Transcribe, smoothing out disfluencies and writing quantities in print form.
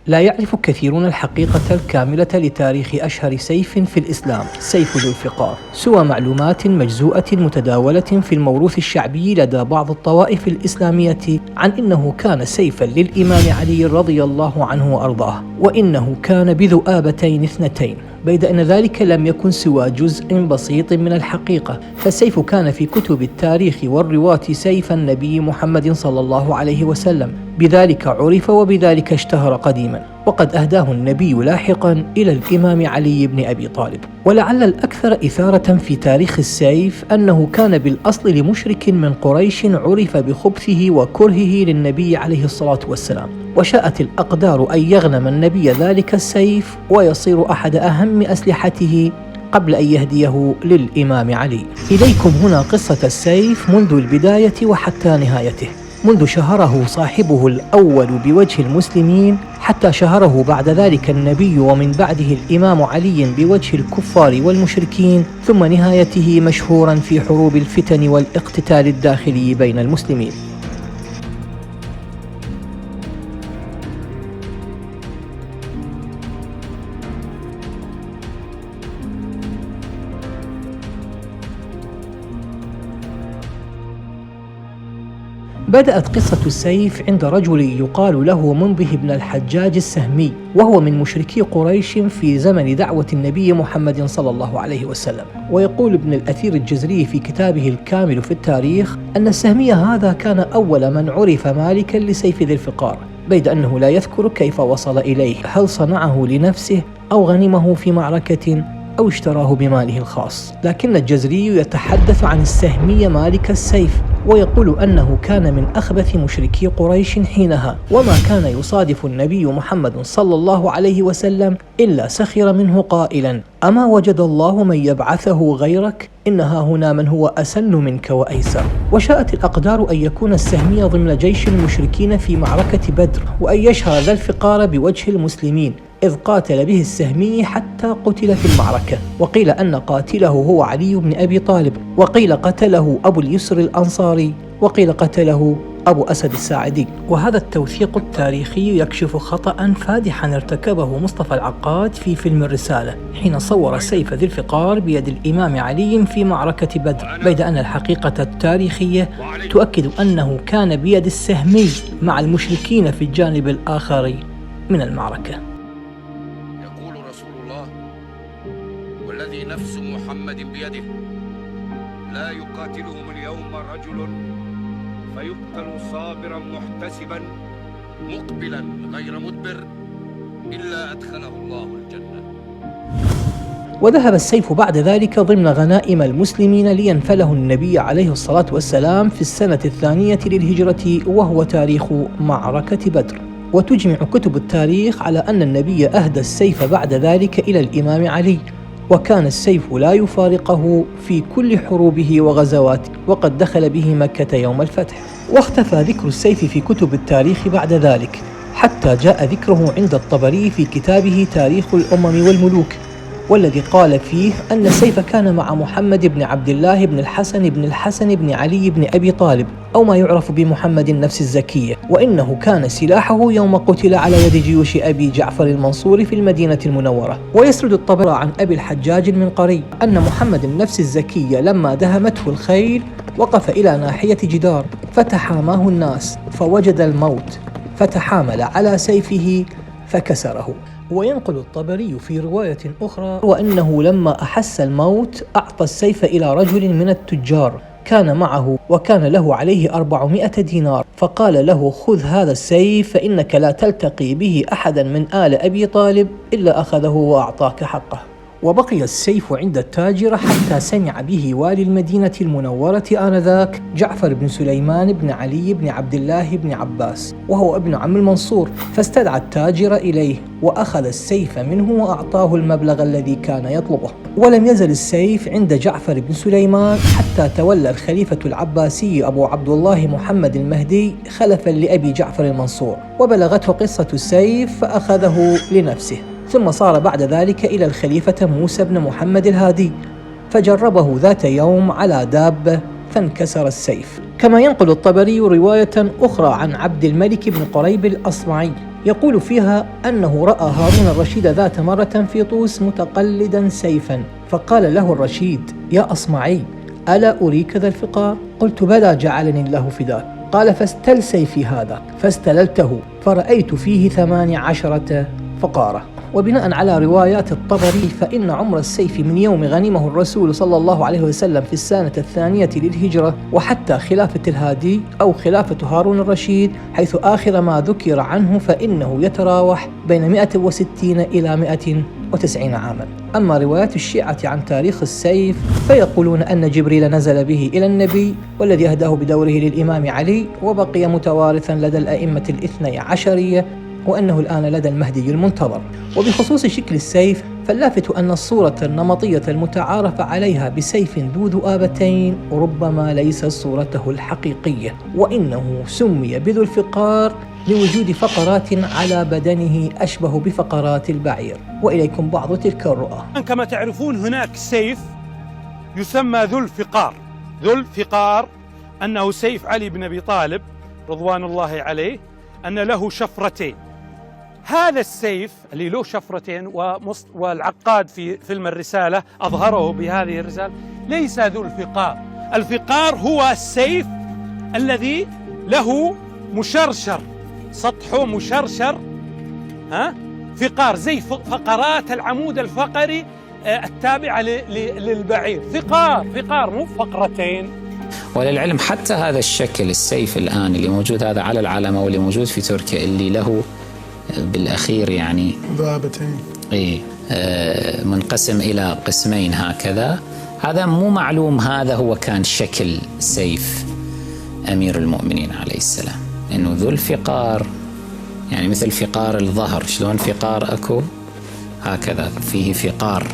لا يعرف كثيرون الحقيقة الكاملة لتاريخ أشهر سيف في الإسلام، سيف ذو الفقار، سوى معلومات مجزوءة متداولة في الموروث الشعبي لدى بعض الطوائف الإسلامية عن إنه كان سيفا للإمام علي رضي الله عنه وأرضاه، وإنه كان بذؤابتين اثنتين، بيد أن ذلك لم يكن سوى جزء بسيط من الحقيقة، فالسيف كان في كتب التاريخ والرواة سيف النبي محمد صلى الله عليه وسلم، بذلك عرف وبذلك اشتهر قديما، وقد أهداه النبي لاحقا إلى الإمام علي بن أبي طالب. ولعل الأكثر إثارة في تاريخ السيف أنه كان بالأصل لمشرك من قريش عرف بخبثه وكرهه للنبي عليه الصلاة والسلام، وشاءت الأقدار أن يغنم النبي ذلك السيف ويصير أحد أهم أسلحته قبل أن يهديه للإمام علي. إليكم هنا قصة السيف منذ البداية وحتى نهايته، منذ شهره صاحبه الأول بوجه المسلمين حتى شهره بعد ذلك النبي ومن بعده الإمام علي بوجه الكفار والمشركين، ثم نهايته مشهورا في حروب الفتن والاقتتال الداخلي بين المسلمين. بدأت قصة السيف عند رجل يقال له منبه بن الحجاج السهمي، وهو من مشركي قريش في زمن دعوة النبي محمد صلى الله عليه وسلم. ويقول ابن الأثير الجزري في كتابه الكامل في التاريخ أن السهمي هذا كان أول من عرف مالكا لسيف ذي الفقار، بيد أنه لا يذكر كيف وصل إليه، هل صنعه لنفسه أو غنمه في معركة أو اشتراه بماله الخاص، لكن الجزري يتحدث عن السهمي مالك السيف، ويقول أنه كان من أخبث مشركي قريش حينها، وما كان يصادف النبي محمد صلى الله عليه وسلم إلا سخر منه قائلا: أما وجد الله من يبعثه غيرك؟ إنها هنا من هو أسن منك وأيسر. وشاءت الأقدار أن يكون السهمي ضمن جيش المشركين في معركة بدر، وأن يشهر ذا الفقار بوجه المسلمين، إذ قاتل به السهمي حتى قتل في المعركة، وقيل أن قاتله هو علي بن أبي طالب، وقيل قتله أبو اليسر الأنصاري، وقيل قتله أبو أسد الساعدي. وهذا التوثيق التاريخي يكشف خطأ فادحا ارتكبه مصطفى العقاد في فيلم الرسالة حين صور سيف ذي الفقار بيد الإمام علي في معركة بدر، بيد أن الحقيقة التاريخية تؤكد أنه كان بيد السهمي مع المشركين في الجانب الآخر من المعركة. يقول رسول الله: والذي نفس محمد بيده لا يقاتلهم اليوم رجل فيقتل صابرا محتسبا مقبلا غير مدبر إلا أدخله الله الجنة. وذهب السيف بعد ذلك ضمن غنائم المسلمين لينفله النبي عليه الصلاة والسلام في السنة الثانية للهجرة، وهو تاريخ معركة بدر. وتجمع كتب التاريخ على أن النبي أهدى السيف بعد ذلك إلى الإمام علي، وكان السيف لا يفارقه في كل حروبه وغزواته، وقد دخل به مكة يوم الفتح. واختفى ذكر السيف في كتب التاريخ بعد ذلك، حتى جاء ذكره عند الطبري في كتابه تاريخ الأمم والملوك، والذي قال فيه أن السيف كان مع محمد بن عبد الله بن الحسن بن علي بن أبي طالب، أو ما يعرف بمحمد النفس الزكية، وإنه كان سلاحه يوم قتل على يد جيوش أبي جعفر المنصور في المدينة المنورة. ويسرد الطبري عن أبي الحجاج المنقري أن محمد النفس الزكية لما دهمته الخيل وقف إلى ناحية جدار فتحاماه الناس فوجد الموت فتحامل على سيفه فكسره. وينقل الطبري في رواية أخرى وأنه لما أحس الموت أعطى السيف إلى رجل من التجار كان معه وكان له عليه 400 دينار، فقال له: خذ هذا السيف فإنك لا تلتقي به أحدا من آل أبي طالب إلا أخذه وأعطاك حقه. وبقي السيف عند التاجر حتى سمع به والي المدينة المنورة آنذاك جعفر بن سليمان بن علي بن عبد الله بن عباس، وهو ابن عم المنصور، فاستدعى التاجر إليه وأخذ السيف منه وأعطاه المبلغ الذي كان يطلبه. ولم يزل السيف عند جعفر بن سليمان حتى تولى الخليفة العباسي أبو عبد الله محمد المهدي خلفا لأبي جعفر المنصور، وبلغته قصة السيف فأخذه لنفسه، ثم صار بعد ذلك إلى الخليفة موسى بن محمد الهادي فجربه ذات يوم على دابة فانكسر السيف. كما ينقل الطبري رواية أخرى عن عبد الملك بن قريب الأصمعي يقول فيها أنه رأى هارون الرشيد ذات مرة في طوس متقلدا سيفا، فقال له الرشيد: يا أصمعي، ألا أريك ذا الفقار؟ قلت: بلى، جعلني الله فداك. قال: فاستل سيفي هذا. فاستللته فرأيت فيه 18 فقارة. وبناء على روايات الطبري فإن عمر السيف من يوم غنمه الرسول صلى الله عليه وسلم في السنة الثانية للهجرة وحتى خلافة الهادي أو خلافة هارون الرشيد، حيث آخر ما ذكر عنه فإنه يتراوح بين 160 إلى 190 عاما. أما روايات الشيعة عن تاريخ السيف فيقولون أن جبريل نزل به إلى النبي، والذي أهداه بدوره للإمام علي، وبقي متوارثا لدى الأئمة الاثني عشرية، وأنه الآن لدى المهدي المنتظر. وبخصوص شكل السيف فاللافت أن الصورة النمطية المتعارف عليها بسيف ذو ذؤابتين ربما ليست صورته الحقيقية، وإنه سمي بذو الفقار لوجود فقرات على بدنه أشبه بفقرات البعير. وإليكم بعض تلك الرؤى. كما تعرفون هناك سيف يسمى ذو الفقار. ذو الفقار أنه سيف علي بن أبي طالب رضوان الله عليه، أن له شفرتين. هذا السيف اللي له شفرتين والعقاد في فيلم الرسالة أظهره بهذه الرسالة ليس ذو الفقار. الفقار هو السيف الذي له مشرشر، سطحه مشرشر، فقار زي فقرات العمود الفقري التابعة للبعير. فقار مو فقرتين. وللعلم حتى هذا الشكل السيف الآن اللي موجود هذا على العلم واللي موجود في تركيا اللي له بالأخير يعني ذؤابتين، منقسم إلى قسمين هكذا، هذا مو معلوم هذا هو كان شكل سيف أمير المؤمنين عليه السلام. إنه ذو الفقار يعني مثل فقار الظهر، شلون فقار أكو هكذا فيه فقار